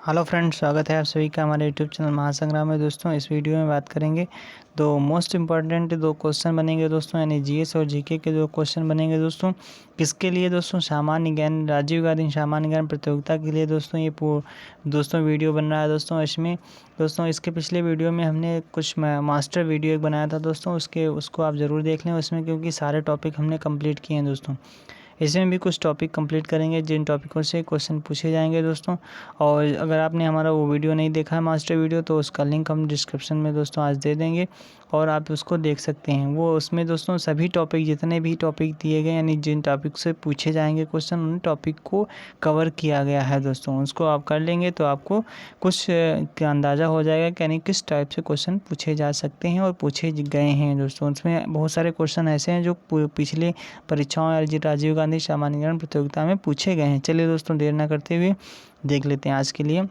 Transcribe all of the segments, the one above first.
Hello friends, स्वागत है आप सभी का हमारे यूट्यूब चैनल महासंग्राम में। दोस्तों इस वीडियो में बात करेंगे दो मोस्ट इम्पॉर्टेंट दो क्वेश्चन बनेंगे दोस्तों, यानी जीएस और जीके के दो क्वेश्चन बनेंगे दोस्तों। किसके लिए दोस्तों? सामान्य ज्ञान, राजीव गांधी सामान्य ज्ञान प्रतियोगिता के लिए दोस्तों ये दोस्तों वीडियो बन रहा है दोस्तों। इसमें दोस्तों इसके पिछले वीडियो में हमने कुछ मास्टर वीडियो एक बनाया था दोस्तों, उसको आप ज़रूर देख लें उसमें, क्योंकि सारे टॉपिक हमने कंप्लीट किए हैं दोस्तों। इसमें भी कुछ टॉपिक कंप्लीट करेंगे जिन टॉपिकों से क्वेश्चन पूछे जाएंगे दोस्तों। और अगर आपने हमारा वो वीडियो नहीं देखा है मास्टर वीडियो, तो उसका लिंक हम डिस्क्रिप्शन में दोस्तों आज दे देंगे और आप उसको देख सकते हैं। वो उसमें दोस्तों सभी टॉपिक, जितने भी टॉपिक दिए गए यानी जिन टॉपिक से पूछे जाएंगे क्वेश्चन, उन टॉपिक को कवर किया गया है दोस्तों। उसको आप कर लेंगे तो आपको कुछ का अंदाज़ा हो जाएगा कि यानी किस टाइप से क्वेश्चन पूछे जा सकते हैं और पूछे गए हैं दोस्तों। उसमें बहुत सारे क्वेश्चन ऐसे हैं जो पिछले परीक्षाओं या राजीव गांधी सामान्य ज्ञान प्रतियोगिता में पूछे गए हैं। चलिए दोस्तों देर ना करते हुए देख लेते हैं आज के लिए।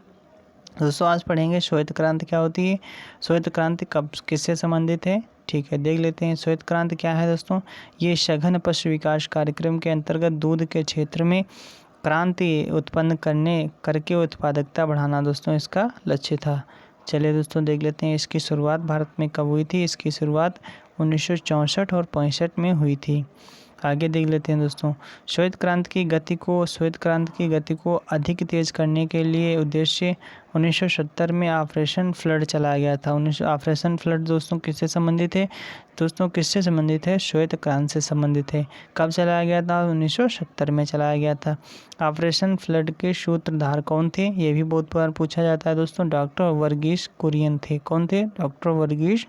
दोस्तों आज पढ़ेंगे श्वेत क्रांति क्या होती है, श्वेत क्रांति कब किससे संबंधित है। ठीक है, देख लेते हैं श्वेत क्रांति क्या है दोस्तों। ये सघन पशु विकास कार्यक्रम के अंतर्गत दूध के क्षेत्र में क्रांति उत्पन्न करके उत्पादकता बढ़ाना दोस्तों इसका लक्ष्य था। चलिए दोस्तों देख लेते हैं इसकी शुरुआत भारत में कब हुई थी। इसकी शुरुआत 1964 और 65 में हुई थी। आगे देख लेते हैं दोस्तों। श्वेत क्रांति की गति को अधिक तेज करने के लिए उद्देश्य 1970 में ऑपरेशन फ्लड चलाया गया था। ऑपरेशन फ्लड दोस्तों किससे संबंधित है? दोस्तों किससे संबंधित है? श्वेत क्रांति से संबंधित है। कब चलाया गया था? 1970 में चलाया गया था। ऑपरेशन फ्लड के सूत्रधार कौन थे? ये भी बहुत बार पूछा जाता है दोस्तों। डॉक्टर वर्गीस कुरियन थे। कौन थे? डॉक्टर वर्गीस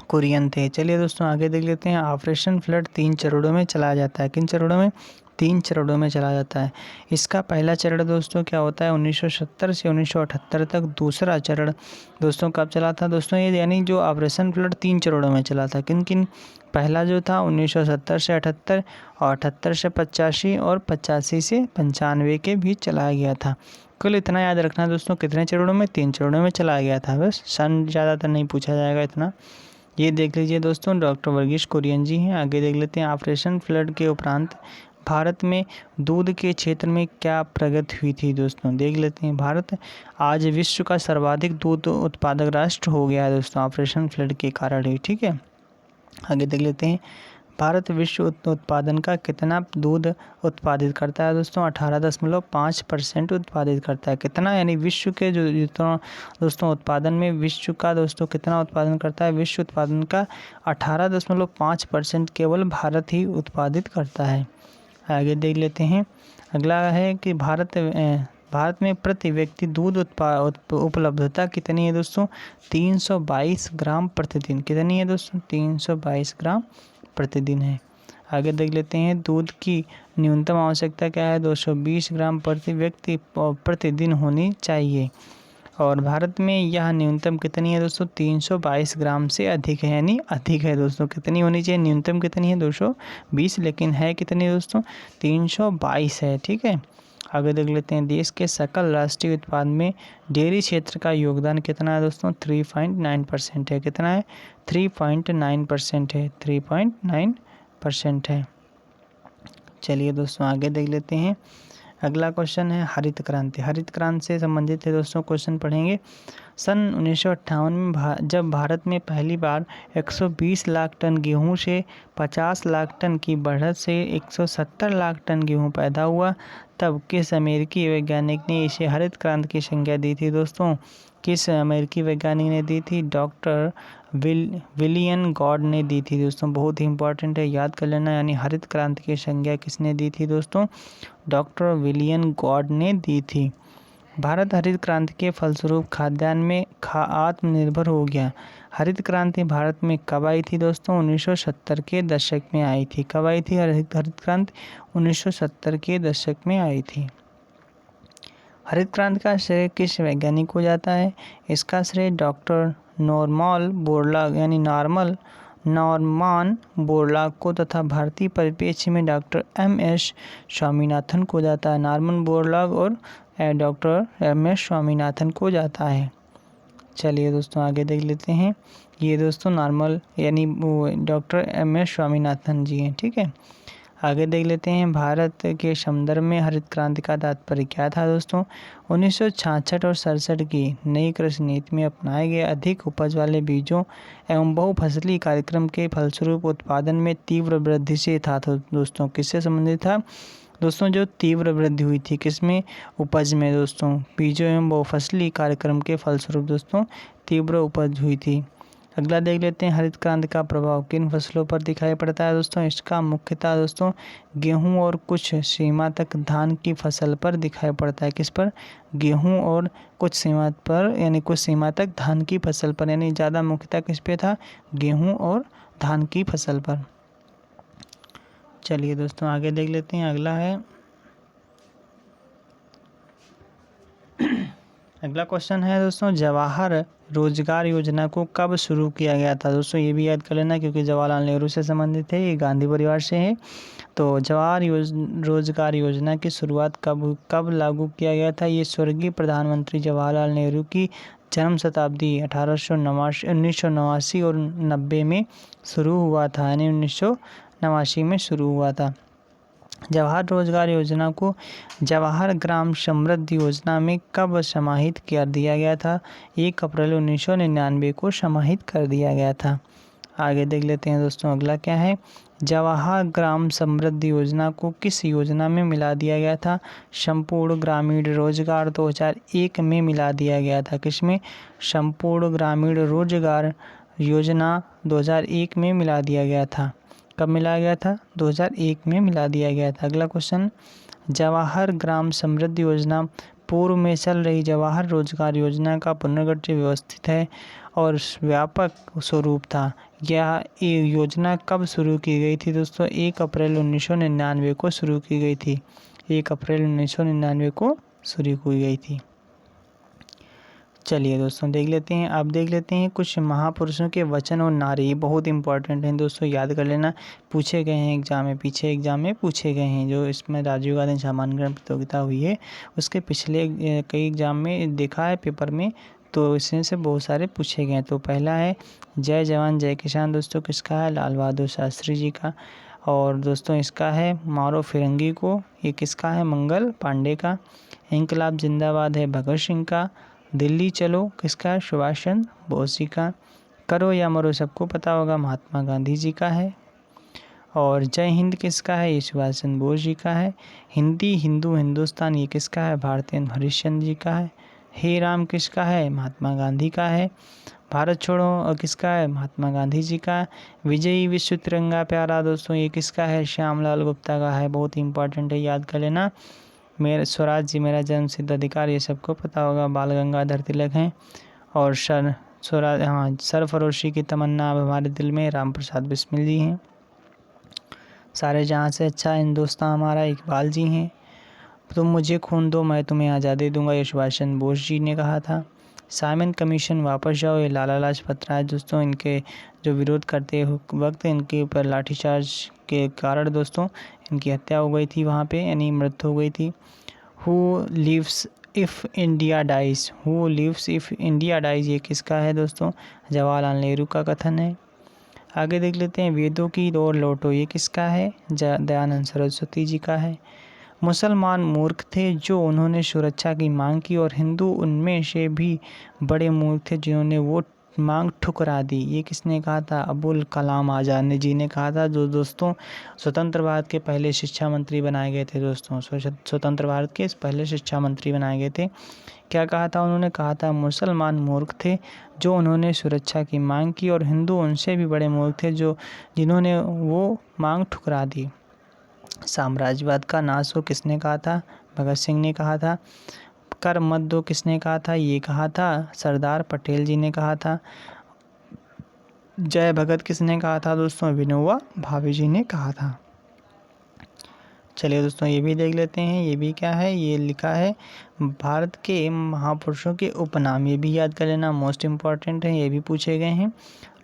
कुरियन थे। चलिए दोस्तों आगे देख लेते हैं। ऑपरेशन फ्लड 3 चरणों में चलाया जाता है। किन चरणों में? 3 चरणों में चला जाता है। इसका पहला चरण दोस्तों क्या होता है? 1970 से 1978 तक। दूसरा चरण दोस्तों कब चला था दोस्तों? ये यानी जो ऑपरेशन फ्लड 3 चरणों में चला था। किन किन? पहला जो था 1970 से 78 और 78 से 85 और 85 से 95 के बीच चलाया गया था। कुल इतना याद रखना दोस्तों, कितने चरणों में? 3 चरणों में चलाया गया था। बस सन ज़्यादातर नहीं पूछा जाएगा इतना, ये देख लीजिए दोस्तों। डॉक्टर वर्गीस कुरियन जी हैं। आगे देख लेते हैं। ऑपरेशन फ्लड के उपरांत भारत में दूध के क्षेत्र में क्या प्रगति हुई थी दोस्तों? देख लेते हैं। भारत आज विश्व का सर्वाधिक दूध उत्पादक राष्ट्र हो गया है दोस्तों, ऑपरेशन फ्लड के कारण ही। ठीक है, आगे देख लेते हैं। भारत विश्व उत्पादन का कितना दूध उत्पादित करता है दोस्तों? 18.5% उत्पादित करता है। कितना? यानी विश्व के जो जितना दोस्तों उत्पादन में विश्व का दोस्तों कितना उत्पादन करता है? विश्व उत्पादन का 18.5% केवल भारत ही उत्पादित करता है। आगे देख लेते हैं। अगला है कि भारत में प्रति व्यक्ति दूध उपलब्धता कितनी है दोस्तों? 322 ग्राम प्रतिदिन। कितनी है दोस्तों? 322 ग्राम प्रतिदिन है। आगे देख लेते हैं। दूध की न्यूनतम आवश्यकता क्या है? 220 ग्राम प्रति व्यक्ति प्रतिदिन होनी चाहिए। और भारत में यह न्यूनतम कितनी है दोस्तों? 322 ग्राम से अधिक है, यानी अधिक है दोस्तों। कितनी होनी चाहिए? न्यूनतम कितनी है? 220, लेकिन है कितनी दोस्तों? 322 है। ठीक है, आगे देख लेते हैं। देश के सकल राष्ट्रीय उत्पाद में डेयरी क्षेत्र का योगदान कितना है दोस्तों? 3.9% है। कितना है? 3.9% है। 3.9% है। चलिए दोस्तों आगे देख लेते हैं। अगला क्वेश्चन है हरित क्रांति। हरित क्रांति से संबंधित है दोस्तों क्वेश्चन पढ़ेंगे। सन 1958 में जब भारत में पहली बार 120 लाख टन गेहूं से 50 लाख टन की बढ़त से 170 लाख टन गेहूं पैदा हुआ, तब किस अमेरिकी वैज्ञानिक ने इसे हरित क्रांति की संज्ञा दी थी दोस्तों? किस अमेरिकी वैज्ञानिक ने दी थी? डॉक्टर विलियम गॉड ने दी थी दोस्तों। बहुत ही इंपॉर्टेंट है, याद कर लेना। यानी हरित क्रांति की संज्ञा किसने दी थी दोस्तों? डॉक्टर विलियम गॉड ने दी थी। भारत हरित क्रांति के फलस्वरूप खाद्यान्न में आत्मनिर्भर हो गया। हरित क्रांति भारत में कब आई थी दोस्तों? 1970 के दशक में आई थी। कब आई थी हरित क्रांति? 1970 के दशक में आई थी। हरित क्रांति का श्रेय किस वैज्ञानिक को जाता है? इसका श्रेय डॉक्टर नॉर्मन बोरलॉग को तथा भारतीय परिप्रेक्ष्य में डॉक्टर MS स्वामीनाथन को जाता है। नॉर्मन बोरलॉग और डॉक्टर MS स्वामीनाथन को जाता है। चलिए दोस्तों आगे देख लेते हैं। ये दोस्तों नॉर्मल यानी डॉक्टर MS स्वामीनाथन जी हैं। ठीक है, आगे देख लेते हैं, भारत के संदर्भ में हरित क्रांति का तात्पर्य क्या था दोस्तों। 1966 और 67 की नई कृषि नीति में अपनाए गए अधिक उपज वाले बीजों एवं बहुफसली कार्यक्रम के फलस्वरूप उत्पादन में तीव्र वृद्धि से था। तो दोस्तों किससे संबंधित था दोस्तों, जो तीव्र वृद्धि हुई थी किसमें, उपज में दोस्तों, बीजों एवं बहुफसली कार्यक्रम के फलस्वरूप दोस्तों तीव्र उपज हुई थी। अगला देख लेते हैं, हरित क्रांति का प्रभाव किन फसलों पर दिखाई पड़ता है दोस्तों। इसका मुख्यतः दोस्तों गेहूं और कुछ सीमा तक धान की फसल पर दिखाई पड़ता है। किस पर, गेहूं और कुछ सीमा पर, यानी कुछ सीमा तक धान की फसल पर, यानी ज़्यादा मुख्यतः किस पे था, गेहूं और धान की फसल पर। चलिए दोस्तों आगे देख लेते हैं, अगला है अगला क्वेश्चन है दोस्तों, जवाहर रोजगार योजना को कब शुरू किया गया था दोस्तों। ये भी याद कर लेना क्योंकि जवाहरलाल नेहरू से संबंधित है, ये गांधी परिवार से है। तो जवाहर रोजगार योजना की शुरुआत कब लागू किया गया था। ये स्वर्गीय प्रधानमंत्री जवाहरलाल नेहरू की जन्म शताब्दी 1989 और 90 में शुरू हुआ था, यानी 1989 में शुरू हुआ था। जवाहर रोजगार योजना को जवाहर ग्राम समृद्धि योजना में कब समाहित कर दिया गया था। 1 अप्रैल 1999 को समाहित कर दिया गया था। आगे देख लेते हैं दोस्तों, अगला क्या है, जवाहर ग्राम समृद्धि योजना को किस योजना में मिला दिया गया था। संपूर्ण ग्रामीण रोजगार 2001 में मिला दिया गया था। किसमें, संपूर्ण ग्रामीण रोजगार योजना 2001 में मिला दिया गया था। कब मिलाया गया था, 2001 में मिला दिया गया था। अगला क्वेश्चन, जवाहर ग्राम समृद्धि योजना पूर्व में चल रही जवाहर रोजगार योजना का पुनर्गठन व्यवस्थित है और व्यापक स्वरूप था। यह योजना कब शुरू की गई थी दोस्तों, 1 अप्रैल 1999 को शुरू की गई थी। 1 अप्रैल 1999 को शुरू की गई थी। चलिए दोस्तों देख लेते हैं, अब देख लेते हैं कुछ महापुरुषों के वचन और नारे, बहुत इंपॉर्टेंट हैं दोस्तों, याद कर लेना, पूछे गए हैं एग्जाम में, पीछे एग्जाम में पूछे गए हैं। जो इसमें राजीव गांधी सामान्य ज्ञान प्रतियोगिता हुई है उसके पिछले कई एग्जाम में देखा है पेपर में, तो इसमें से बहुत सारे पूछे गए हैं। तो पहला है जय जवान जय किसान दोस्तों, किसका है, लाल बहादुर शास्त्री जी का। और दोस्तों इसका है मारो फिरंगी को, ये किसका है, मंगल पांडे का। इंकलाब जिंदाबाद है भगत सिंह का। दिल्ली चलो किसका है, सुभाष चंद्र बोस जी का। करो या मरो सबको पता होगा, महात्मा गांधी जी का है। और जय हिंद किसका है, ये सुभाष चंद्र बोस जी का है। हिंदी हिंदू हिंदुस्तान ये किसका है, भारतेंद्र हरिश्चंद्र जी का है। हे राम किसका है, महात्मा गांधी का है। भारत छोड़ो और किसका है, महात्मा गांधी जी का। विजयी विश्व तिरंगा प्यारा दोस्तों ये किसका है, श्यामलाल गुप्ता का है, बहुत इंपॉर्टेंट है, याद कर लेना। मेरा स्वराज जी मेरा जन्म सिद्ध अधिकार ये सबको पता होगा, बाल गंगाधर तिलक हैं। और सरफरोशी की तमन्ना अब हमारे दिल में, राम प्रसाद बिस्मिल जी हैं। सारे जहाँ से अच्छा हिंदुस्तान हमारा, इकबाल जी हैं। तुम मुझे खून दो मैं तुम्हें आज़ादी दूंगा, ये सुभाष चंद्र बोस जी ने कहा था। साइमन कमीशन वापस जाओ, ये लाला लाजपत राय दोस्तों, इनके जो विरोध करते वक्त इनके ऊपर लाठीचार्ज के कारण दोस्तों इनकी हत्या हो गई थी वहाँ पे, यानी मृत्यु हो गई थी। Who lives if India dies, who lives if India dies ये किसका है दोस्तों, जवाहरलाल नेहरू का कथन है। आगे देख लेते हैं, वेदों की ओर लौटो ये किसका है, दयानंद सरस्वती जी का है। मुसलमान मूर्ख थे जो उन्होंने सुरक्षा की मांग की और हिंदू उनमें से भी बड़े मूर्ख थे जिन्होंने वो मांग ठुकरा दी, ये किसने कहा था, अबुल कलाम आज़ाद जी ने कहा था, जो दोस्तों स्वतंत्र भारत के पहले शिक्षा मंत्री बनाए गए थे दोस्तों, स्वतंत्र भारत के पहले शिक्षा मंत्री बनाए गए थे। क्या कहा था उन्होंने, कहा था मुसलमान मूर्ख थे जो उन्होंने सुरक्षा की मांग की और हिंदू उनसे भी बड़े मूर्ख थे जो जिन्होंने वो मांग ठुकरा दी। साम्राज्यवाद का नाश हो किसने कहा था, भगत सिंह ने कहा था। कर मत दो किसने कहा था, ये कहा था सरदार पटेल जी ने कहा था। जय भगत किसने कहा था दोस्तों, विनोबा भावे जी ने कहा था। चलिए दोस्तों ये भी देख लेते हैं, ये भी क्या है, ये लिखा है भारत के महापुरुषों के उपनाम, ये भी याद कर लेना, मोस्ट इम्पॉर्टेंट है, ये भी पूछे गए हैं।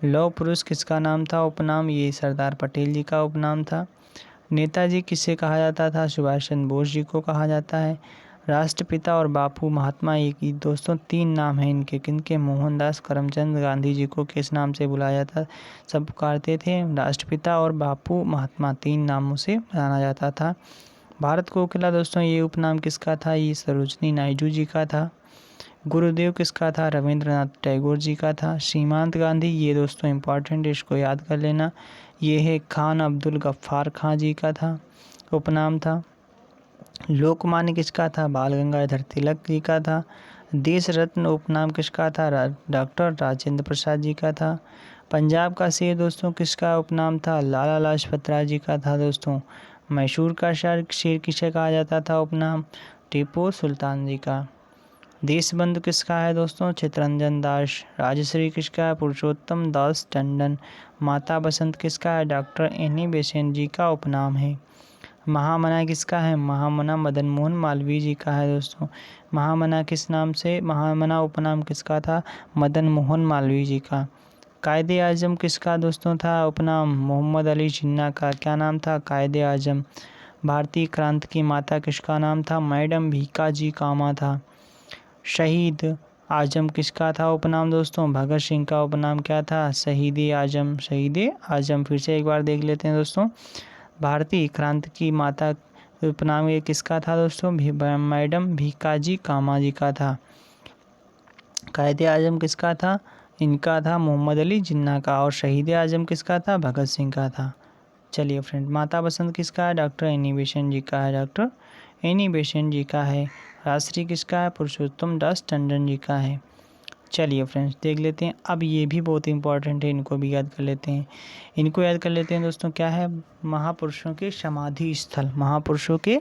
लौह पुरुष किसका नाम था उपनाम, ये सरदार पटेल जी का उपनाम था। नेताजी किसे कहा जाता था, सुभाष चंद्र बोस जी को कहा जाता है। राष्ट्रपिता और बापू महात्मा एक ही दोस्तों 3 नाम हैं इनके, किनके? मोहनदास करमचंद गांधी जी को किस नाम से बुलाया जाता, सब पुकारते थे? राष्ट्रपिता और बापू महात्मा 3 नामों से जाना जाता था। भारत कोकिला दोस्तों ये उपनाम किसका था? ये सरोजनी नायडू जी का था। गुरुदेव किसका था? रविंद्रनाथ टैगोर जी का था। सीमांत गांधी ये दोस्तों इम्पॉर्टेंट, इसको याद कर लेना, ये है खान अब्दुल गफ्फार खां जी का था, उपनाम था। लोकमान्य किसका था? बाल गंगाधर तिलक जी का था। देश रत्न उपनाम किसका था? डॉक्टर राजेंद्र प्रसाद जी का था। पंजाब का शेर दोस्तों किसका उपनाम था? लाला लाजपत राय जी का था दोस्तों। मैसूर का शेर किसे कहा जाता था उपनाम? टीपू सुल्तान जी का। देशबंधु किसका है दोस्तों? चित्तरंजन दास। राजश्री किसका है? पुरुषोत्तम दास टंडन। माता बसंत किसका है? डॉक्टर एनी बेसेंट जी का उपनाम है। महामना किसका है? महामना मदन मोहन मालवीय जी का है दोस्तों। महामना किस नाम से? महामना उपनाम किसका था? मदन मोहन मालवीय जी का। कायदे आजम किसका दोस्तों था उपनाम? मोहम्मद अली जिन्ना का। क्या नाम था? कायदे आजम। भारतीय क्रांति की माता किसका नाम था? मैडम भीका जी कामा था। शहीद आजम किसका था उपनाम दोस्तों? भगत सिंह का उपनाम क्या था? शहीद आजम। शहीद आजम फिर से एक बार देख लेते हैं दोस्तों। भारतीय क्रांति की माता उपनाम ये किसका था दोस्तों? मैडम भीकाजी कामा जी का था। कायदे आजम किसका था? इनका था मोहम्मद अली जिन्ना का। और शहीद आजम किसका था? भगत सिंह का था। चलिए फ्रेंड, माता बसंत किसका है? डॉक्टर एनी बेसेंट जी का है। डॉक्टर एनी बेसेंट जी का है। राजश्री किसका है? पुरुषोत्तम दास टंडन जी का है। चलिए फ्रेंड्स देख लेते हैं, अब ये भी बहुत इंपॉर्टेंट है, इनको भी याद कर लेते हैं। इनको याद कर लेते हैं दोस्तों, क्या है? महापुरुषों के समाधि स्थल। महापुरुषों के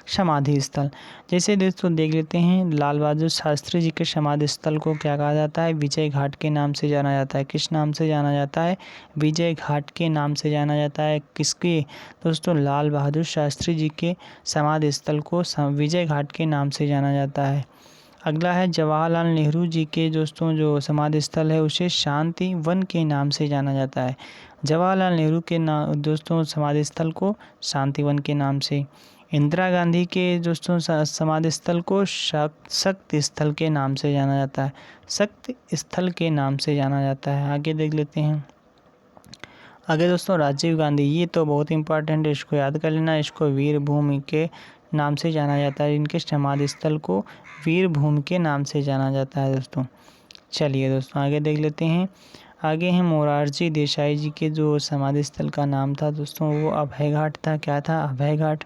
समाधि स्थल जैसे दोस्तों देख लेते हैं, लाल बहादुर शास्त्री जी के समाधि स्थल को क्या कहा जाता है? विजय घाट के नाम से जाना जाता है। किस नाम से जाना जाता है? विजय घाट के नाम से जाना जाता है। किसके दोस्तों? लाल बहादुर शास्त्री जी के समाधि स्थल को विजय घाट के नाम से जाना जाता है। अगला है जवाहरलाल नेहरू जी के दोस्तों जो समाधि स्थल है उसे शांति वन के नाम से जाना जाता है। जवाहरलाल नेहरू के दोस्तों समाधि स्थल को शांति वन के नाम से। इंदिरा गांधी के दोस्तों समाधि स्थल को शक्ति स्थल के नाम से जाना जाता है। शक्ति स्थल के नाम से जाना जाता है। आगे देख लेते हैं। आगे दोस्तों राजीव गांधी, ये तो बहुत इंपॉर्टेंट है, इसको याद कर लेना। इसको वीर भूमि के नाम से जाना जाता है। इनके समाधि स्थल को वीर भूमि के नाम से जाना जाता है दोस्तों। चलिए दोस्तों आगे देख लेते हैं। आगे हैं मोरारजी देसाई जी के जो समाधि स्थल का नाम था दोस्तों वो अभय घाट था। क्या था? अभय घाट।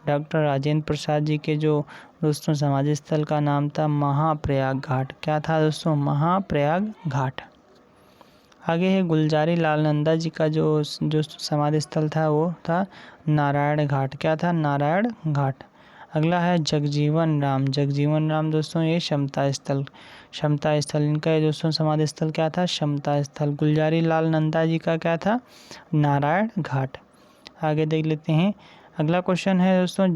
डॉक्टर राजेंद्र प्रसाद जी के जो दोस्तों समाधि स्थल का नाम था महाप्रयाग घाट। क्या था दोस्तों? महाप्रयाग घाट। आगे है गुलजारी लाल नंदा जी का जो समाधि स्थल था वो था नारायण घाट। क्या था? नारायण घाट। अगला है जगजीवन राम। जगजीवन राम दोस्तों ये समता स्थल इनका दोस्तों समाधि स्थल क्या था? समता स्थल। गुलजारी लाल नंदा जी का क्या था? नारायण घाट। आगे देख लेते हैं। अगला क्वेश्चन है दोस्तों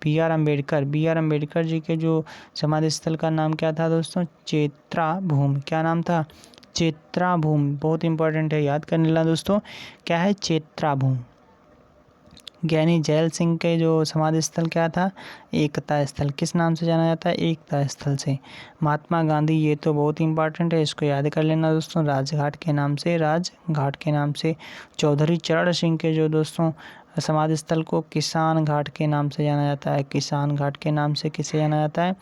बी आर अम्बेडकर जी के जो समाधि स्थल का नाम क्या था दोस्तों? चेत्रा भूमि। क्या नाम था? चेत्रा भूमि। बहुत इंपॉर्टेंट है, याद करने ला दोस्तों। क्या है? चेत्रा भूमि। ज्ञानी जैल सिंह के जो समाधि स्थल क्या था? एकता स्थल। किस नाम से जाना जाता है? एकता स्थल से। महात्मा गांधी, ये तो बहुत इंपॉर्टेंट है, इसको याद कर लेना दोस्तों, राजघाट के नाम से। चौधरी चरण सिंह के जो दोस्तों समाधि स्थल को किसान घाट के नाम से जाना जाता है। किसान घाट के नाम से किसे जाना जाता है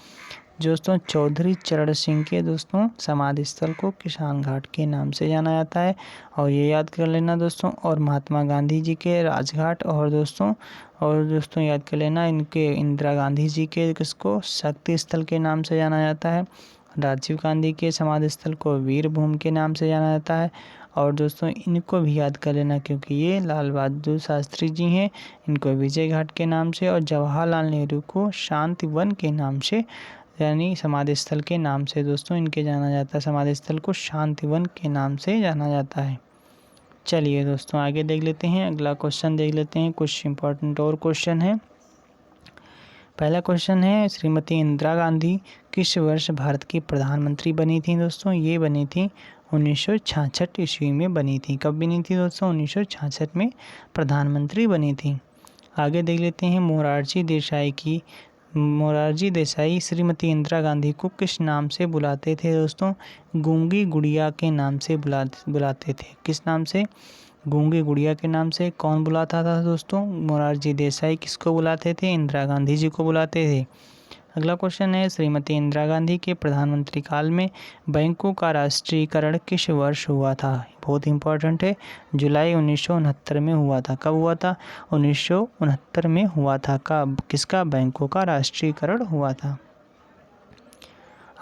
दोस्तों? चौधरी चरण सिंह के दोस्तों समाधि स्थल को किसान घाट के नाम से जाना जाता है, और ये याद कर लेना दोस्तों। और महात्मा गांधी जी के राजघाट और दोस्तों याद कर लेना इनके इंदिरा गांधी जी के किसको? शक्ति स्थल के नाम से जाना जाता है। राजीव गांधी के समाधि स्थल को वीर भूमि के नाम से जाना जाता है। और दोस्तों इनको भी याद कर लेना क्योंकि ये लाल बहादुर शास्त्री जी हैं, इनको विजय घाट के नाम से, और जवाहरलाल नेहरू को शांति वन के नाम से यानी समाधि स्थल के नाम से दोस्तों इनके जाना जाता है। समाधि स्थल को शांतिवन के नाम से जाना जाता है। चलिए दोस्तों आगे देख लेते हैं। अगला क्वेश्चन देख लेते हैं। कुछ इंपॉर्टेंट और क्वेश्चन है। पहला क्वेश्चन है श्रीमती इंदिरा गांधी किस वर्ष भारत की प्रधानमंत्री बनी थी दोस्तों? ये बनी थी 1966 ईस्वी में बनी थी। कब बनी थी दोस्तों? 1966 में प्रधानमंत्री बनी थी। आगे देख लेते हैं। मोरारजी देसाई की मोरारजी देसाई श्रीमती इंदिरा गांधी को किस नाम से बुलाते थे दोस्तों? गूंगी गुड़िया के नाम से बुलाते थे। किस नाम से? गूंगी गुड़िया के नाम से। कौन बुलाता था दोस्तों? मोरारजी देसाई। किसको बुलाते थे? इंदिरा गांधी जी को बुलाते थे। अगला क्वेश्चन है, श्रीमती इंदिरा गांधी के प्रधानमंत्री काल में बैंकों का राष्ट्रीयकरण किस वर्ष हुआ था? बहुत इंपॉर्टेंट है, जुलाई 1969 में हुआ था। कब हुआ था? 1969 में हुआ था। कब? किसका? बैंकों का राष्ट्रीयकरण हुआ था।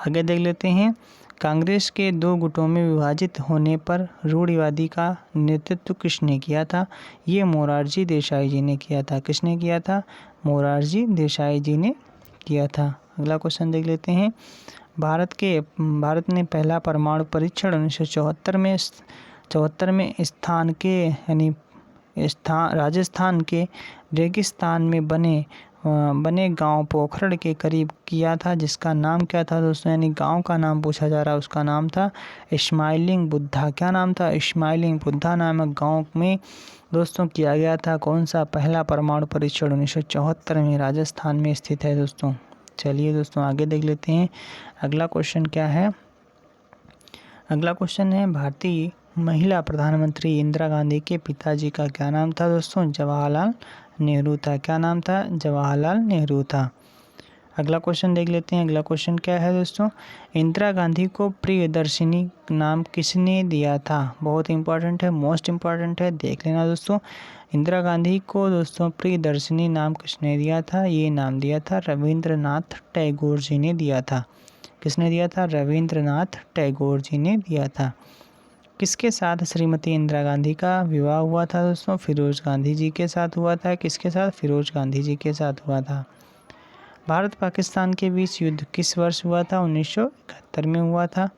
आगे देख लेते हैं, कांग्रेस के 2 गुटों में विभाजित होने पर रूढ़िवादी का नेतृत्व किसने किया था? ये मोरारजी देसाई जी ने किया था। किसने किया था? मोरारजी देसाई जी ने किया था। अगला क्वेश्चन देख लेते हैं, भारत ने पहला परमाणु परीक्षण 1974 में राजस्थान के रेगिस्तान में बने गांव पोखरण के करीब किया था, जिसका नाम क्या था दोस्तों? यानी गांव का नाम पूछा जा रहा है, उसका नाम था स्माइलिंग बुद्धा। क्या नाम था? स्माइलिंग बुद्धा नामक गांव में दोस्तों किया गया था कौन सा? पहला परमाणु परीक्षण 1974 में राजस्थान में स्थित है दोस्तों। चलिए दोस्तों आगे देख लेते हैं, अगला क्वेश्चन क्या है? अगला क्वेश्चन है, भारतीय महिला प्रधानमंत्री इंदिरा गांधी के पिताजी का क्या नाम था दोस्तों? जवाहरलाल नेहरू था। क्या नाम था? जवाहरलाल नेहरू था। अगला क्वेश्चन देख लेते हैं, अगला क्वेश्चन क्या है दोस्तों? इंदिरा गांधी को प्रियदर्शिनी नाम किसने दिया था? बहुत इंपॉर्टेंट है, मोस्ट इंपॉर्टेंट है, देख लेना दोस्तों। इंदिरा गांधी को दोस्तों प्रियदर्शिनी नाम किसने दिया था? ये नाम दिया था रविंद्रनाथ टैगोर जी ने दिया था। किसने दिया था? रविंद्रनाथ टैगोर जी ने दिया था। किसके साथ श्रीमती इंदिरा गांधी का विवाह हुआ था दोस्तों? फिरोज गांधी जी के साथ हुआ था। किसके साथ? फिरोज गांधी जी के साथ हुआ था। भारत पाकिस्तान के बीच युद्ध किस वर्ष हुआ था? 1971 में हुआ था।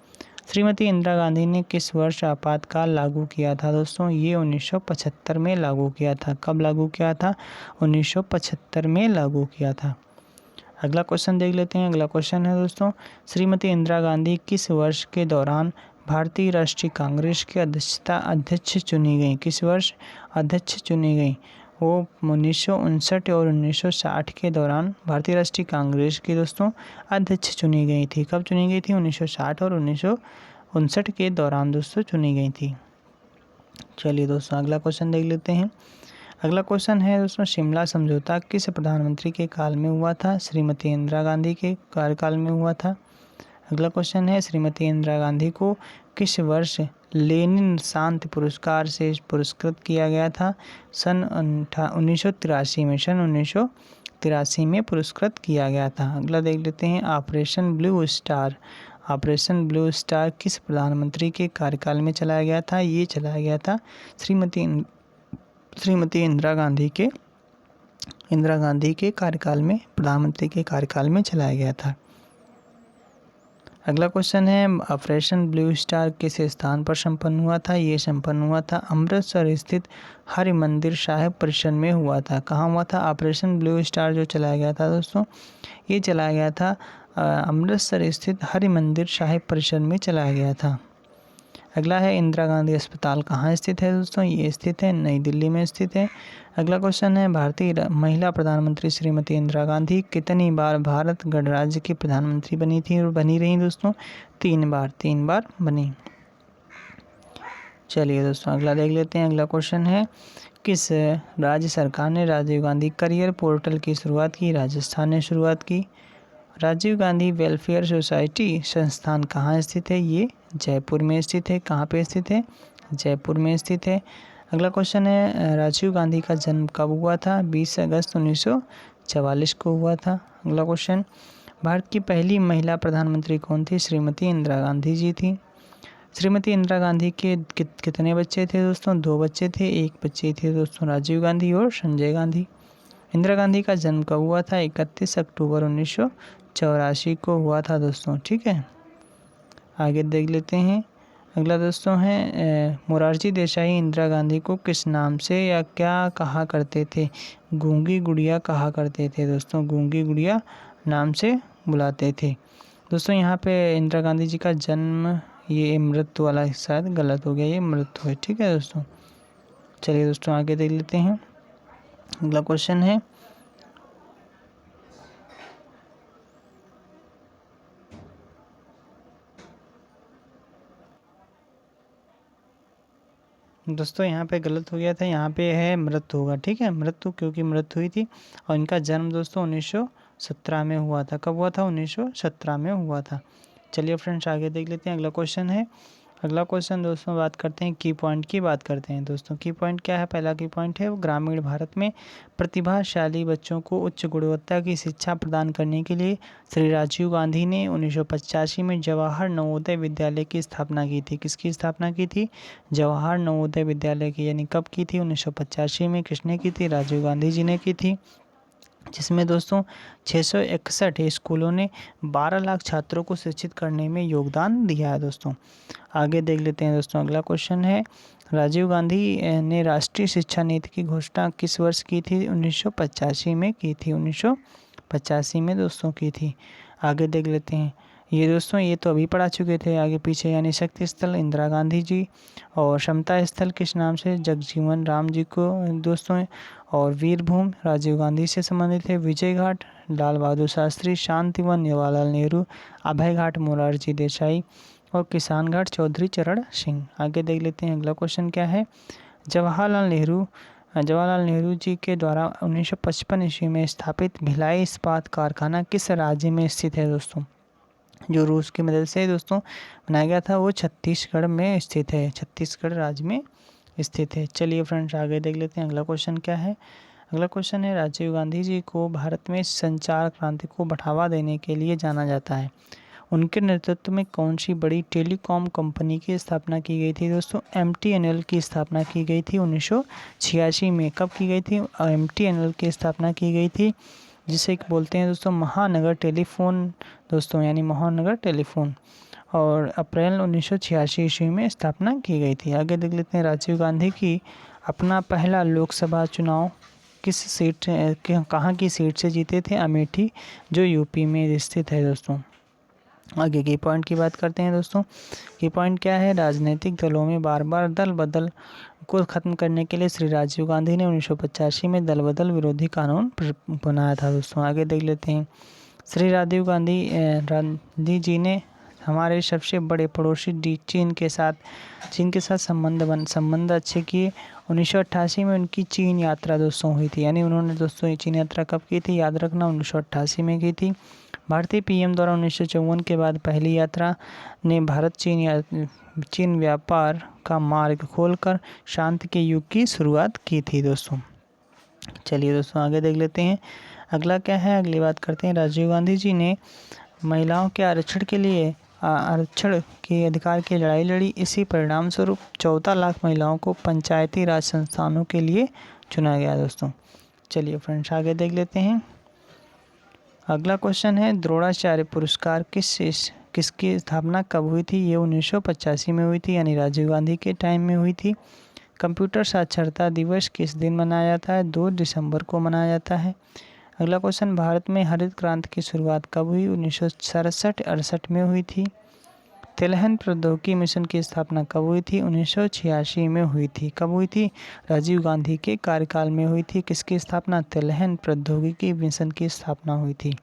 श्रीमती इंदिरा गांधी ने किस वर्ष आपातकाल लागू किया था दोस्तों? ये 1975 में लागू किया था। कब लागू किया था? 1975 में लागू किया था। अगला क्वेश्चन देख लेते हैं, अगला क्वेश्चन है दोस्तों, श्रीमती इंदिरा गांधी किस वर्ष के दौरान भारतीय राष्ट्रीय कांग्रेस के अध्यक्ष चुनी गई? किस वर्ष अध्यक्ष चुनी गई? वो 1959 और 1960 के दौरान भारतीय राष्ट्रीय कांग्रेस की दोस्तों अध्यक्ष चुनी गई थी। कब चुनी गई थी? 1960 और 1959 के दौरान दोस्तों चुनी गई थी। चलिए दोस्तों अगला क्वेश्चन देख लेते हैं, अगला क्वेश्चन है दोस्तों, शिमला समझौता किस प्रधानमंत्री के काल में हुआ था? श्रीमती इंदिरा गांधी के कार्यकाल में हुआ था। अगला क्वेश्चन है, श्रीमती इंदिरा गांधी को किस वर्ष लेनिन शांति पुरस्कार से पुरस्कृत किया गया था? सन 1983 में, सन 1983 में पुरस्कृत किया गया था। अगला देख लेते हैं, operation blue star. Operation blue star किस प्रधानमंत्री के कार्यकाल में चलाया गया था? ये चलाया गया था श्रीमती इंदिरा गांधी के कार्यकाल में, प्रधानमंत्री के कार्यकाल में चलाया गया था। अगला क्वेश्चन है, ऑपरेशन ब्लू स्टार किस स्थान पर संपन्न हुआ था? ये संपन्न हुआ था अमृतसर स्थित हरिमंदिर साहिब परिसर में हुआ था। कहाँ हुआ था? ऑपरेशन ब्लू स्टार जो चलाया गया था दोस्तों, ये चलाया गया था अमृतसर स्थित हरिमंदिर साहिब परिसर में चलाया गया था। अगला है, इंदिरा गांधी अस्पताल कहाँ स्थित है दोस्तों? ये स्थित है नई दिल्ली में स्थित है। अगला क्वेश्चन है, भारतीय महिला प्रधानमंत्री श्रीमती इंदिरा गांधी कितनी बार भारत गणराज्य की प्रधानमंत्री बनी थी और बनी रही दोस्तों? 3 बार बनी। चलिए दोस्तों अगला देख लेते हैं, अगला क्वेश्चन है, किस राज्य सरकार ने राजीव गांधी करियर पोर्टल की शुरुआत की? राजस्थान ने शुरुआत की। राजीव गांधी वेलफेयर सोसाइटी संस्थान कहाँ स्थित है? ये जयपुर में स्थित है। कहाँ पे स्थित है? जयपुर में स्थित है। अगला क्वेश्चन है, राजीव गांधी का जन्म कब हुआ था? 20 अगस्त 1944 को हुआ था। अगला क्वेश्चन, भारत की पहली महिला प्रधानमंत्री कौन थी? श्रीमती इंदिरा गांधी जी थी। श्रीमती इंदिरा गांधी के कितने बच्चे थे दोस्तों? 2 बच्चे थे। एक बच्चे थे दोस्तों राजीव गांधी और संजय गांधी। इंदिरा गांधी का जन्म कब हुआ था? 31 अक्टूबर 1984 को हुआ था दोस्तों। ठीक है, आगे देख लेते हैं, अगला दोस्तों है, मोरारजी देसाई इंदिरा गांधी को किस नाम से या क्या कहा करते थे? गूंगी गुड़िया कहा करते थे दोस्तों, गूंगी गुड़िया नाम से बुलाते थे दोस्तों। यहाँ पे इंदिरा गांधी जी का जन्म, ये मृत्यु वाला शायद गलत हो गया, ये मृत्यु है। ठीक है दोस्तों, चलिए दोस्तों आगे देख लेते हैं, अगला क्वेश्चन है, दोस्तों यहाँ पे गलत हो गया था, यहाँ पे है मृत्यु होगा, ठीक है, मृत्यु, क्योंकि मृत्यु हुई थी। और इनका जन्म दोस्तों 1917 में हुआ था। कब हुआ था? 1917 में हुआ था। चलिए फ्रेंड्स आगे देख लेते हैं। अगला क्वेश्चन है, अगला क्वेश्चन दोस्तों बात करते हैं की पॉइंट की, बात करते हैं दोस्तों। की पॉइंट क्या है? पहला की पॉइंट है, ग्रामीण भारत में प्रतिभाशाली बच्चों को उच्च गुणवत्ता की शिक्षा प्रदान करने के लिए श्री राजीव गांधी ने 1985 में जवाहर नवोदय विद्यालय की स्थापना की थी। किसकी स्थापना की थी? जवाहर नवोदय विद्यालय की। यानी कब की थी? 1985 में। किसने की थी? राजीव गांधी जी ने की थी। जिसमें दोस्तों 661 स्कूलों ने 12 लाख छात्रों को शिक्षित करने में योगदान दिया है दोस्तों। आगे देख लेते हैं दोस्तों। अगला क्वेश्चन है, राजीव गांधी ने राष्ट्रीय शिक्षा नीति की घोषणा किस वर्ष की थी? 1985 में की थी। 1985 में दोस्तों की थी। आगे देख लेते हैं। ये दोस्तों ये तो अभी पढ़ा चुके थे, आगे पीछे। यानी शक्ति स्थल इंदिरा गांधी जी, और समता स्थल किस नाम से? जगजीवन राम जी को दोस्तों। और वीरभूमि राजीव गांधी से संबंधित है। विजय घाट लाल बहादुर शास्त्री, शांतिवन जवाहरलाल नेहरू, अभय घाट मोरारजी देसाई, और किसान घाट चौधरी चरण सिंह। आगे देख लेते हैं। अगला क्वेश्चन क्या है, जवाहरलाल नेहरू जी के द्वारा 1955 ईस्वी में स्थापित भिलाई इस्पात कारखाना किस राज्य में स्थित है दोस्तों? जो रूस की मदद से दोस्तों बनाया गया था, वो छत्तीसगढ़ में स्थित है, छत्तीसगढ़ राज्य में स्थित है। चलिए फ्रेंड्स आगे देख लेते हैं। अगला क्वेश्चन क्या है? अगला क्वेश्चन है, राजीव गांधी जी को भारत में संचार क्रांति को बढ़ावा देने के लिए जाना जाता है। उनके नेतृत्व में कौन सी बड़ी टेलीकॉम कंपनी की स्थापना की गई थी दोस्तों? MTNL की स्थापना की गई थी 1986 में। कब की गई थी? MTNL की स्थापना की गई थी, जिसे बोलते हैं दोस्तों महानगर टेलीफोन दोस्तों, यानी महानगर टेलीफोन। और अप्रैल 1986 ईस्वी में स्थापना की गई थी। आगे देख लेते हैं। राजीव गांधी की अपना पहला लोकसभा चुनाव किस सीट कहाँ की सीट से जीते थे? अमेठी, जो यूपी में स्थित है दोस्तों। आगे की पॉइंट की बात करते हैं दोस्तों। की पॉइंट क्या है, राजनीतिक दलों में बार बार दल बदल को खत्म करने के लिए श्री राजीव गांधी ने 1985 में दल बदल विरोधी कानून बनाया था दोस्तों। आगे देख लेते हैं। श्री राजीव गांधी जी ने हमारे सबसे बड़े पड़ोसी चीन के साथ संबंध अच्छे किए। 1988 में उनकी चीन यात्रा दोस्तों हुई थी। यानी उन्होंने दोस्तों ये चीन यात्रा कब की थी? याद रखना, 1988 में की थी। भारतीय PM द्वारा 1954 के बाद पहली यात्रा ने भारत चीन व्यापार का मार्ग खोलकर शांति के युग की शुरुआत की थी दोस्तों। चलिए दोस्तों आगे देख लेते हैं। अगला क्या है? अगली बात करते हैं। राजीव गांधी जी ने महिलाओं के आरक्षण के अधिकार की लड़ाई लड़ी। इसी परिणाम स्वरूप 14 लाख महिलाओं को पंचायती राज संस्थानों के लिए चुना गया दोस्तों। चलिए फ्रेंड्स आगे देख लेते हैं। अगला क्वेश्चन है, द्रोणाचार्य पुरस्कार किसकी स्थापना कब हुई थी? ये 1985 में हुई थी, यानी राजीव गांधी के टाइम में हुई थी। कंप्यूटर साक्षरता दिवस किस दिन मनाया जाता है? 2 दिसंबर को मनाया जाता है। अगला क्वेश्चन, भारत में हरित क्रांति की शुरुआत कब हुई? 1967-68 में हुई थी। तिलहन प्रौद्योगिकी मिशन की स्थापना कब हुई थी? 1986 में हुई थी। कब हुई थी? राजीव गांधी के कार्यकाल में हुई थी। किसकी स्थापना? तिलहन प्रौद्योगिकी मिशन की स्थापना हुई थी।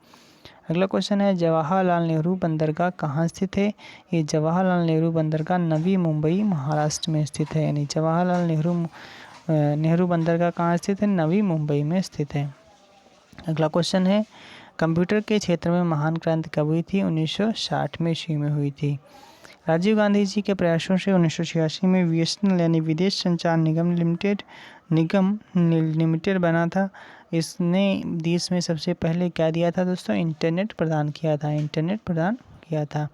अगला क्वेश्चन है, जवाहरलाल नेहरू बंदरगाह कहाँ स्थित है? ये जवाहरलाल नेहरू बंदरगाह नवी मुंबई महाराष्ट्र में स्थित है। यानी जवाहरलाल नेहरू बंदरगाह कहाँ स्थित है? नवी मुंबई में स्थित है। अगला क्वेश्चन है, कंप्यूटर के क्षेत्र में महान क्रांति कब हुई थी? 1960 में ईस्वी में हुई थी। राजीव गांधी जी के प्रयासों से 1986 में BSNL यानी विदेश संचार निगम लिमिटेड बना था। इसने देश में सबसे पहले क्या दिया था दोस्तों? इंटरनेट प्रदान किया था।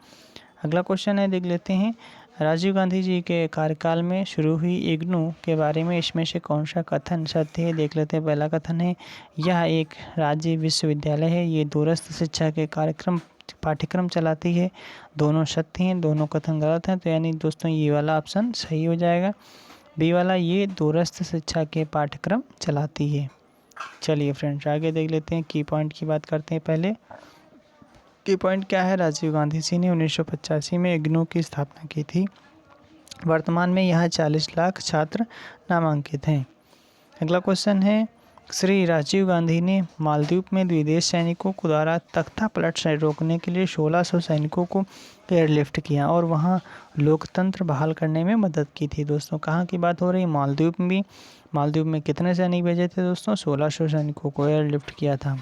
अगला क्वेश्चन है, देख लेते हैं। राजीव गांधी जी के कार्यकाल में शुरू हुई इग्नू के बारे में इसमें से कौन सा कथन सत्य है? देख लेते हैं। पहला कथन है, यह एक राज्य विश्वविद्यालय है। ये दूरस्थ शिक्षा के पाठ्यक्रम चलाती है। दोनों सत्य हैं, दोनों कथन गलत हैं। तो यानी दोस्तों ये वाला ऑप्शन सही हो जाएगा, बी वाला, ये दूरस्थ शिक्षा के पाठ्यक्रम चलाती है। चलिए फ्रेंड्स आगे देख लेते हैं। की पॉइंट की बात करते हैं। पहले की पॉइंट क्या है, राजीव गांधी जी ने 1985 में इग्नू की स्थापना की थी। वर्तमान में यहाँ 40 लाख छात्र नामांकित हैं। अगला क्वेश्चन है, श्री राजीव गांधी ने मालदीव में विदेश सैनिकों को द्वारा तख्ता पलट से रोकने के लिए 1600 सैनिकों को एयरलिफ्ट किया और वहां लोकतंत्र बहाल करने में मदद की थी। दोस्तों कहाँ की बात हो रही है? मालदीव में कितने सैनिक भेजे थे दोस्तों? 1600 सैनिकों को एयरलिफ्ट किया था।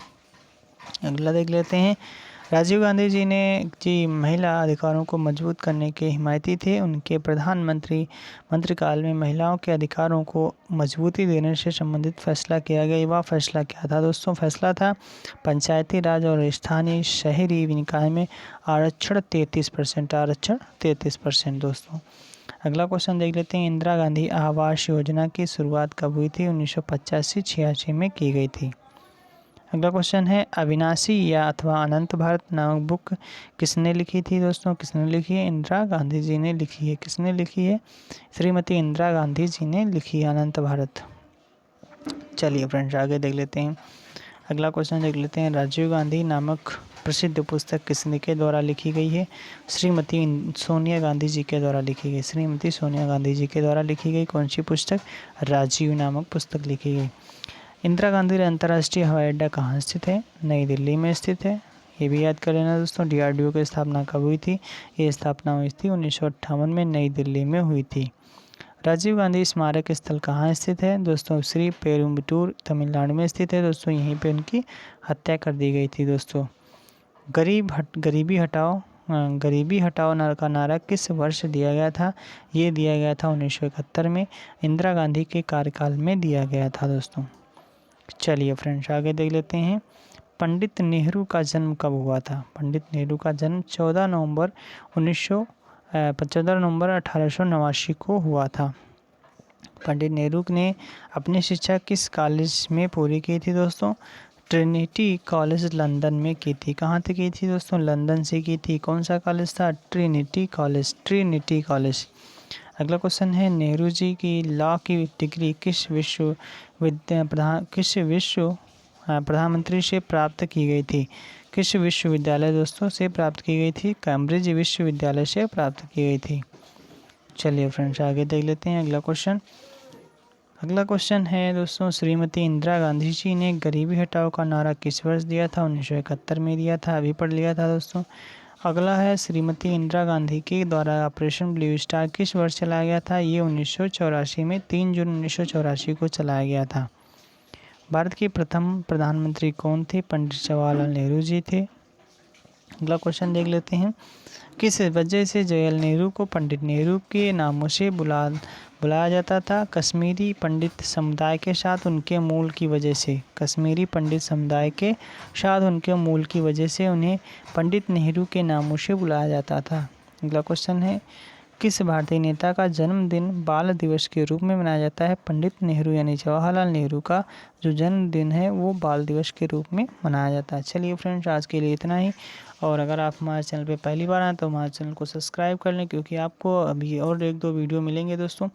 अगला देख लेते हैं। राजीव गांधी जी महिला अधिकारों को मजबूत करने के हिमायती थे। उनके मंत्रिकाल में महिलाओं के अधिकारों को मजबूती देने से संबंधित फैसला किया गया। वह फैसला क्या था दोस्तों? फैसला था पंचायती राज और स्थानीय शहरी निकाय में आरक्षण 33%। दोस्तों अगला क्वेश्चन देख लेते हैं। इंदिरा गांधी आवास योजना की शुरुआत कब हुई थी? 1985-86 में की गई थी। अगला क्वेश्चन है अविनाशी या अथवा अनंत भारत नामक बुक किसने लिखी थी? दोस्तों किसने लिखी है? इंदिरा गांधी जी ने लिखी है। किसने लिखी है? श्रीमती इंदिरा गांधी जी ने लिखी है अनंत भारत। चलिए फ्रेंड्स आगे देख लेते हैं। अगला क्वेश्चन देख लेते हैं। राजीव गांधी नामक प्रसिद्ध पुस्तक किसने के द्वारा लिखी गई है? श्रीमती सोनिया गांधी जी के द्वारा लिखी गई। श्रीमती सोनिया गांधी जी के द्वारा लिखी गई कौन सी पुस्तक? राजीव नामक पुस्तक लिखी गई। इंदिरा गांधी अंतर्राष्ट्रीय हवाई अड्डा कहाँ स्थित है? नई दिल्ली में स्थित है। ये भी याद कर लेना दोस्तों। DRDO की स्थापना कब हुई थी? ये स्थापना हुई थी 1958 में नई दिल्ली में हुई थी। राजीव गांधी स्मारक स्थल कहाँ स्थित है? दोस्तों श्री पेरुम्बटूर तमिलनाडु में स्थित है। दोस्तों यहीं पे उनकी हत्या कर दी गई थी। दोस्तों गरीबी हटाओ का नारा किस वर्ष दिया गया था? ये दिया गया था 1971 में इंदिरा गांधी के कार्यकाल में दिया गया था। दोस्तों चलिए फ्रेंड्स आगे देख लेते हैं। पंडित नेहरू का जन्म कब हुआ था? पंडित नेहरू का जन्म 14 नवंबर 1889 को हुआ था। पंडित नेहरू ने अपनी शिक्षा किस कॉलेज में पूरी की थी? दोस्तों ट्रिनिटी कॉलेज लंदन में की थी। कहाँ से की थी दोस्तों? लंदन से की थी। कौन सा कॉलेज था? Trinity college. अगला क्वेश्चन है नेहरू जी की लॉ की डिग्री किस प्रधानमंत्री से प्राप्त की गई थी? किस विश्वविद्यालय दोस्तों से प्राप्त की गई थी? कैम्ब्रिज विश्वविद्यालय से प्राप्त की गई थी। चलिए फ्रेंड्स आगे देख लेते हैं अगला क्वेश्चन है दोस्तों। श्रीमती इंदिरा गांधी जी ने गरीबी हटाओ का नारा किस वर्ष दिया था? 1971 में दिया था। अभी पढ़ लिया था दोस्तों। अगला है श्रीमती इंदिरा गांधी के द्वारा ऑपरेशन ब्लू स्टार किस वर्ष चलाया गया था? ये 1984 में 3 जून 1984 को चलाया गया था। भारत के प्रथम प्रधानमंत्री कौन थे? पंडित जवाहरलाल नेहरू जी थे। अगला क्वेश्चन देख लेते हैं। किस वजह से जवाहरलाल नेहरू को पंडित नेहरू के नामों से बुलाया जाता था? कश्मीरी पंडित समुदाय के साथ उनके मूल की वजह से। कश्मीरी पंडित समुदाय के साथ उनके मूल की वजह से उन्हें पंडित नेहरू के नामों से बुलाया जाता था। अगला क्वेश्चन है किस भारतीय नेता का जन्मदिन बाल दिवस के रूप में मनाया जाता है? पंडित नेहरू यानी जवाहरलाल नेहरू का जो जन्मदिन है वो बाल दिवस के रूप में मनाया जाता है। चलिए फ्रेंड्स आज के लिए इतना ही। और अगर आप हमारे चैनल पे पहली बार आए तो हमारे चैनल को सब्सक्राइब कर लें क्योंकि आपको अभी और 1-2 वीडियो मिलेंगे दोस्तों।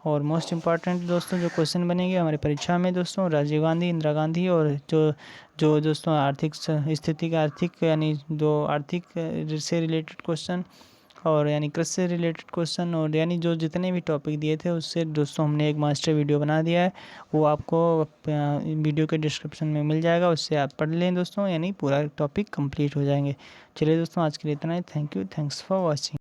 और मोस्ट इम्पॉर्टेंट दोस्तों जो क्वेश्चन बनेंगे हमारी परीक्षा में दोस्तों राजीव गांधी, इंदिरा गांधी और जो दोस्तों आर्थिक स्थिति का आर्थिक यानी जो आर्थिक से रिलेटेड क्वेश्चन और यानी कृषि से रिलेटेड क्वेश्चन और यानी जो जितने भी टॉपिक दिए थे उससे दोस्तों हमने एक मास्टर वीडियो बना दिया है। वो आपको वीडियो के डिस्क्रिप्शन में मिल जाएगा। उससे आप पढ़ लें दोस्तों यानी पूरा टॉपिक कंप्लीट हो जाएंगे। चलिए दोस्तों आज के लिए इतना ही। Thank you. Thanks for watching.